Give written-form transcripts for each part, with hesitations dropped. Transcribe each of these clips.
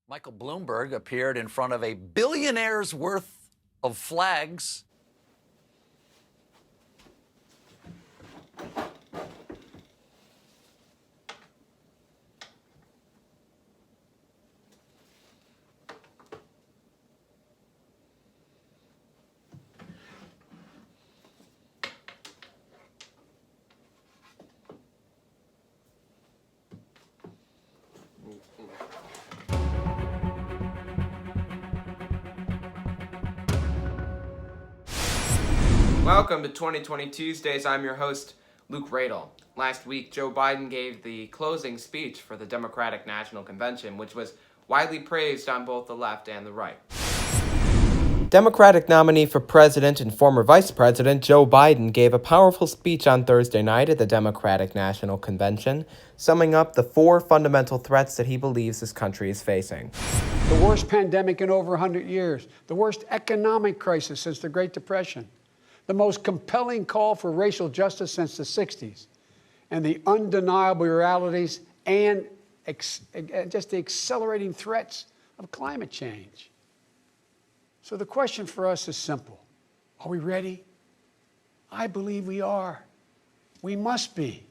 Michael Bloomberg appeared in front of a billionaire's worth of flags. Welcome to 2020 Tuesdays. I'm your host, Luke Radel. Last week, Joe Biden gave the closing speech for the Democratic National Convention, which was widely praised on both the left and the right. Democratic nominee for president and former vice president Joe Biden gave a powerful speech on Thursday night at the Democratic National Convention, summing up the four fundamental threats that he believes this country is facing. The worst pandemic in over 100 years, the worst economic crisis since the Great Depression, the most compelling call for racial justice since the 60s, and the undeniable realities and just the accelerating threats of climate change. So the question for us is simple. Are we ready? I believe we are. We must be.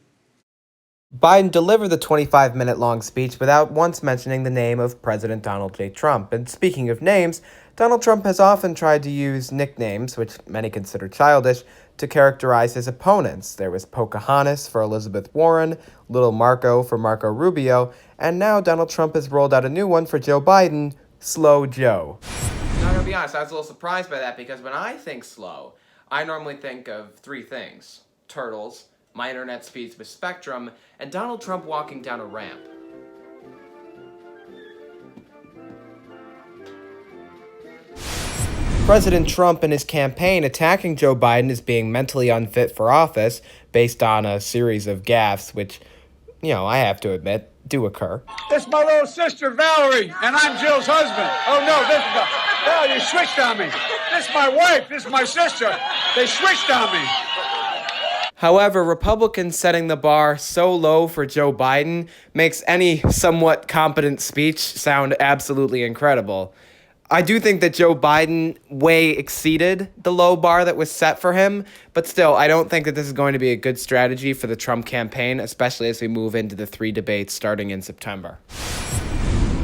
Biden delivered the 25-minute-long speech without once mentioning the name of President Donald J. Trump. And speaking of names, Donald Trump has often tried to use nicknames, which many consider childish, to characterize his opponents. There was Pocahontas for Elizabeth Warren, Little Marco for Marco Rubio, and now Donald Trump has rolled out a new one for Joe Biden, Slow Joe. Now, I'm going to be honest, I was a little surprised by that because when I think slow, I normally think of three things: turtles, my internet speeds with Spectrum, and Donald Trump walking down a ramp. President Trump and his campaign attacking Joe Biden as being mentally unfit for office based on a series of gaffes, which, I have to admit, do occur. This is my little sister, Valerie, and I'm Jill's husband. Oh, no, you switched on me. This is my wife. This is my sister. They switched on me. However, Republicans setting the bar so low for Joe Biden makes any somewhat competent speech sound absolutely incredible. I do think that Joe Biden way exceeded the low bar that was set for him, but still, I don't think that this is going to be a good strategy for the Trump campaign, especially as we move into the 3 debates starting in September.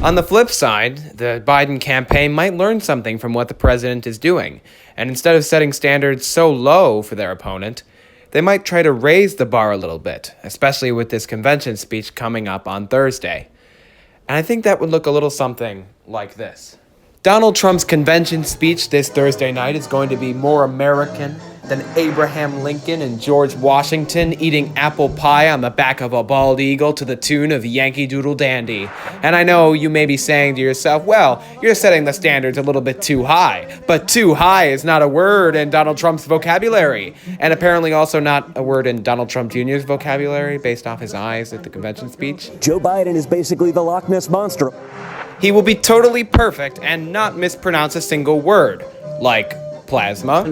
On the flip side, the Biden campaign might learn something from what the president is doing, and instead of setting standards so low for their opponent, they might try to raise the bar a little bit, especially with this convention speech coming up on Thursday. And I think that would look a little something like this. Donald Trump's convention speech this Thursday night is going to be more American than Abraham Lincoln and George Washington eating apple pie on the back of a bald eagle to the tune of Yankee Doodle Dandy. And I know you may be saying to yourself, well, you're setting the standards a little bit too high. But too high is not a word in Donald Trump's vocabulary. And apparently also not a word in Donald Trump Jr.'s vocabulary based off his eyes at the convention speech. Joe Biden is basically the Loch Ness Monster. He will be totally perfect and not mispronounce a single word, like plasma,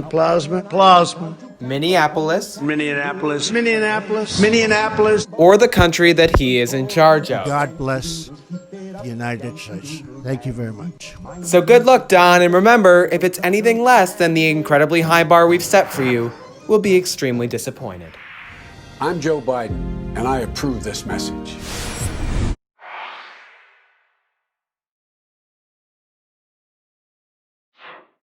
Minneapolis, or the country that he is in charge of. God bless the United States. Thank you very much. So good luck, Don, and remember, if it's anything less than the incredibly high bar we've set for you, we'll be extremely disappointed. I'm Joe Biden, and I approve this message.